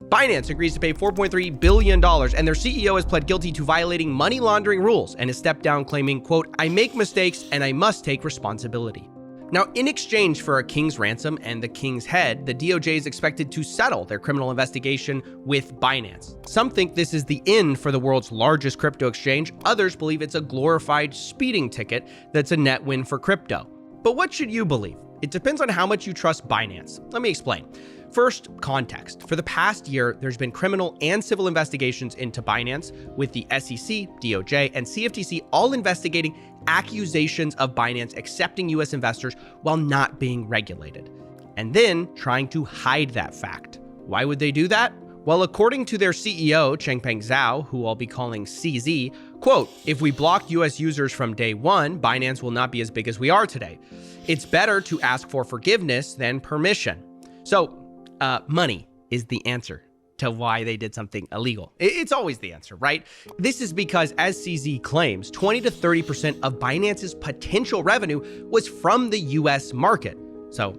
Binance agrees to pay $4.3 billion, and their CEO has pled guilty to violating money laundering rules and has stepped down, claiming, quote, "I make mistakes and I must take responsibility." Now, in exchange for a king's ransom and the king's head, the DOJ is expected to settle their criminal investigation with Binance. Some think this is the end for the world's largest crypto exchange. Others believe it's a glorified speeding ticket that's a net win for crypto. But what should you believe? It depends on how much you trust Binance. Let me explain. First, context. For the past year, there's been criminal and civil investigations into Binance, with the SEC, DOJ, and CFTC all investigating accusations of Binance accepting US investors while not being regulated, and then trying to hide that fact. Why would they do that? Well, according to their CEO, Changpeng Zhao, who I'll be calling CZ, quote, "If we blocked US users from day one, Binance will not be as big as we are today. It's better to ask for forgiveness than permission." So, money is the answer to why they did something illegal. It's always the answer, right? This is because, as CZ claims, 20 to 30% of Binance's potential revenue was from the US market. So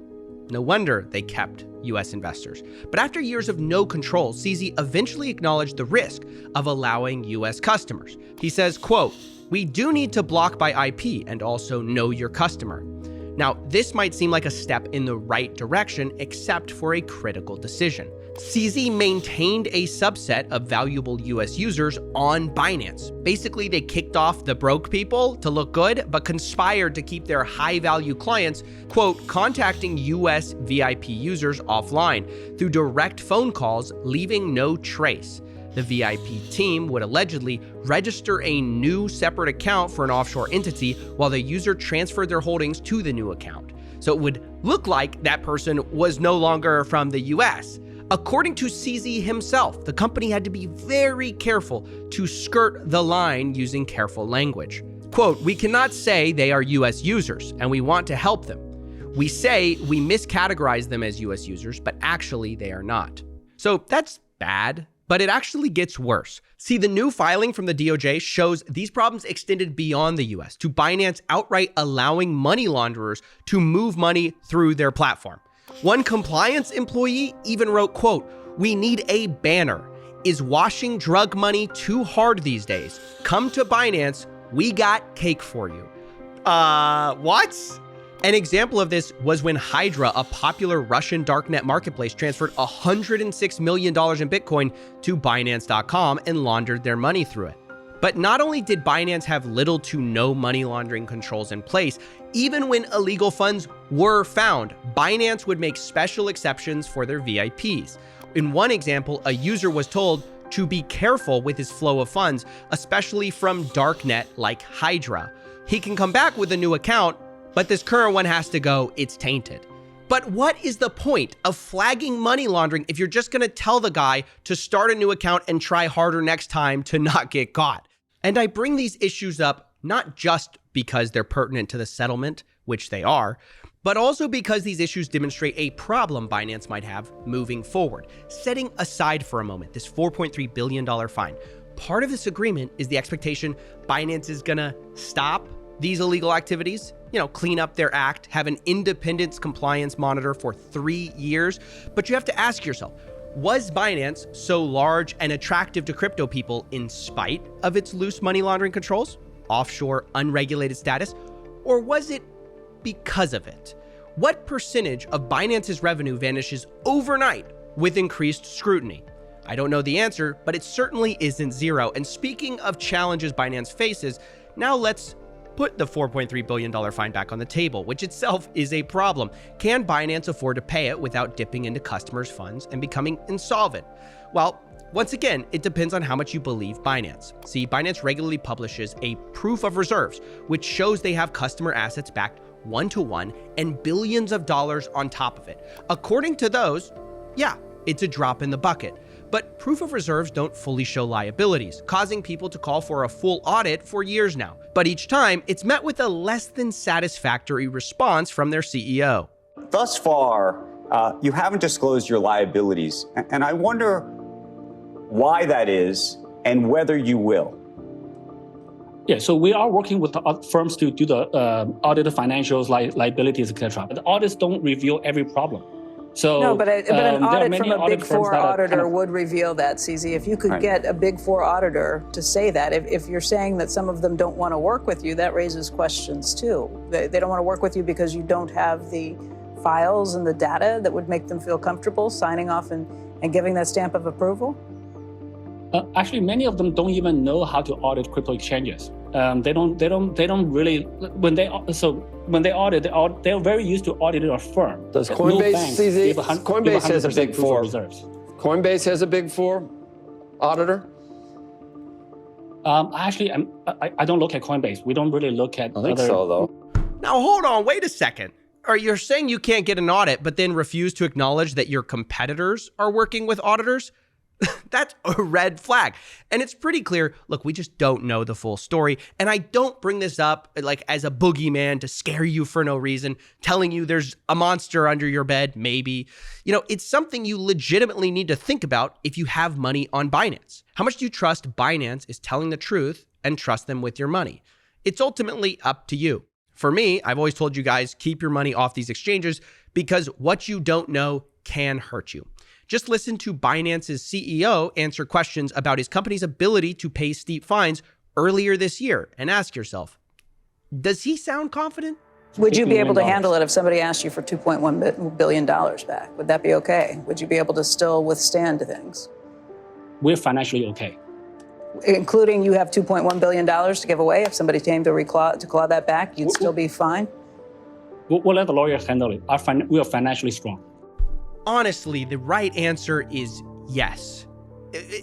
no wonder they kept US investors. But after years of no control, CZ eventually acknowledged the risk of allowing US customers. He says, quote, "We do need to block by IP and also know your customer." Now, this might seem like a step in the right direction, except for a critical decision. CZ maintained a subset of valuable US users on Binance. Basically, they kicked off the broke people to look good, but conspired to keep their high-value clients, quote, "contacting US VIP users offline through direct phone calls, leaving no trace." The VIP team would allegedly register a new separate account for an offshore entity while the user transferred their holdings to the new account. So it would look like that person was no longer from the US. According to CZ himself, the company had to be very careful to skirt the line using careful language. Quote, "We cannot say they are US users, and we want to help them. We say we miscategorize them as US users, but actually they are not." So that's bad. But it actually gets worse. See, the new filing from the DOJ shows these problems extended beyond the US to Binance outright allowing money launderers to move money through their platform. One compliance employee even wrote, quote, "We need a banner. Is washing drug money too hard these days? Come to Binance. We got cake for you." What? An example of this was when Hydra, a popular Russian darknet marketplace, transferred $106 million in Bitcoin to Binance.com and laundered their money through it. But not only did Binance have little to no money laundering controls in place, even when illegal funds were found, Binance would make special exceptions for their VIPs. In one example, a user was told to be careful with his flow of funds, especially from darknet like Hydra. He can come back with a new account, but this current one has to go, it's tainted. But what is the point of flagging money laundering if you're just gonna tell the guy to start a new account and try harder next time to not get caught? And I bring these issues up not just because they're pertinent to the settlement, which they are, but also because these issues demonstrate a problem Binance might have moving forward. Setting aside for a moment this $4.3 billion fine, part of this agreement is the expectation Binance is gonna stop these illegal activities, clean up their act, have an independence compliance monitor for 3 years. But you have to ask yourself, was Binance so large and attractive to crypto people in spite of its loose money laundering controls, offshore unregulated status, or was it because of it? What percentage of Binance's revenue vanishes overnight with increased scrutiny? I don't know the answer, but it certainly isn't zero. And speaking of challenges Binance faces, now let's put the $4.3 billion fine back on the table, which itself is a problem. Can Binance afford to pay it without dipping into customers' funds and becoming insolvent? Well, once again, it depends on how much you believe Binance. See, Binance regularly publishes a proof of reserves, which shows they have customer assets backed one-to-one and billions of dollars on top of it. According to those, yeah, it's a drop in the bucket. But proof of reserves don't fully show liabilities, causing people to call for a full audit for years now. But each time, it's met with a less than satisfactory response from their CEO. Thus far, you haven't disclosed your liabilities, and I wonder why that is and whether you will. Yeah, so we are working with firms to do the audit of financials, liabilities, etc. The audits don't reveal every problem. So No, but an audit from a Big Four auditor would reveal that, CZ. If you could get a Big Four auditor to say that, if you're saying that some of them don't want to work with you, that raises questions too. They don't want to work with you because you don't have the files and the data that would make them feel comfortable signing off and giving that stamp of approval? Actually, many of them don't even know how to audit crypto exchanges. They don't really, when they audit, they're very used to auditing a firm. Does Coinbase, CZ, Coinbase has a Big Four. Coinbase has a Big Four auditor? Actually, I don't look at Coinbase. We don't really look at I think so, though. Now, hold on, wait a second. You're saying you can't get an audit, but then refuse to acknowledge that your competitors are working with auditors? That's a red flag. And it's pretty clear, look, we just don't know the full story. And I don't bring this up like as a boogeyman to scare you for no reason, telling you there's a monster under your bed, maybe. You know, it's something you legitimately need to think about if you have money on Binance. How much do you trust Binance is telling the truth and trust them with your money? It's ultimately up to you. For me, I've always told you guys, keep your money off these exchanges because what you don't know can hurt you. Just listen to Binance's CEO answer questions about his company's ability to pay steep fines earlier this year and ask yourself, does he sound confident? Would you be able to handle it if somebody asked you for $2.1 billion back? Would that be okay? Would you be able to still withstand things? We're financially okay. Including you have $2.1 billion to give away. If somebody came to claw that back, you'd still be fine? We'll let the lawyers handle it. We are financially strong. Honestly, the right answer is yes.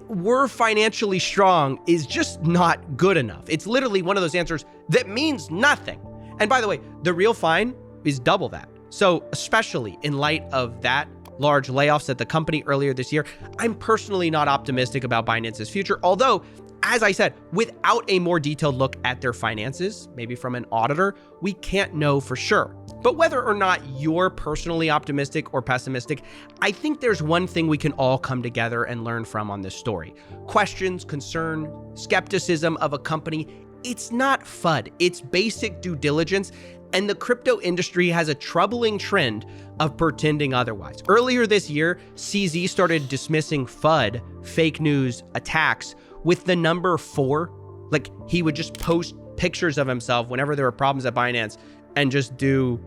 We're financially strong is just not good enough. It's literally one of those answers that means nothing. And by the way, the real fine is double that. So especially in light of that large layoffs at the company earlier this year, I'm personally not optimistic about Binance's future. Although, as I said, without a more detailed look at their finances, maybe from an auditor, we can't know for sure. But whether or not you're personally optimistic or pessimistic, I think there's one thing we can all come together and learn from on this story. Questions, concern, skepticism of a company, it's not FUD, it's basic due diligence, and the crypto industry has a troubling trend of pretending otherwise. Earlier this year, CZ started dismissing FUD, fake news, attacks, with the number 4. Like, he would just post pictures of himself whenever there were problems at Binance and just do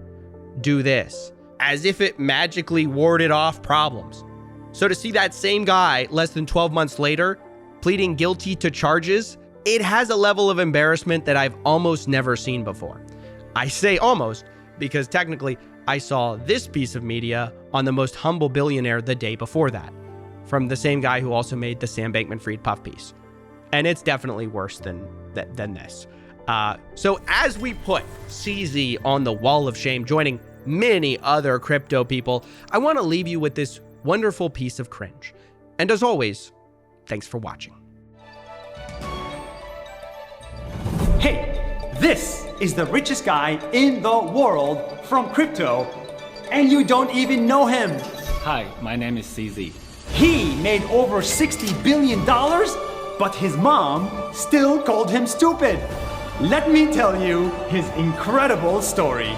this, as if it magically warded off problems. So to see that same guy less than 12 months later pleading guilty to charges, it has a level of embarrassment that I've almost never seen before. I say almost because technically I saw this piece of media on the most humble billionaire the day before that, from the same guy who also made the Sam Bankman-Fried puff piece. And it's definitely worse than this. So as we put CZ on the wall of shame, joining many other crypto people, I want to leave you with this wonderful piece of cringe. And as always, thanks for watching. Hey, this is the richest guy in the world from crypto, and you don't even know him. Hi, my name is CZ. He made over $60 billion, but his mom still called him stupid. Let me tell you his incredible story.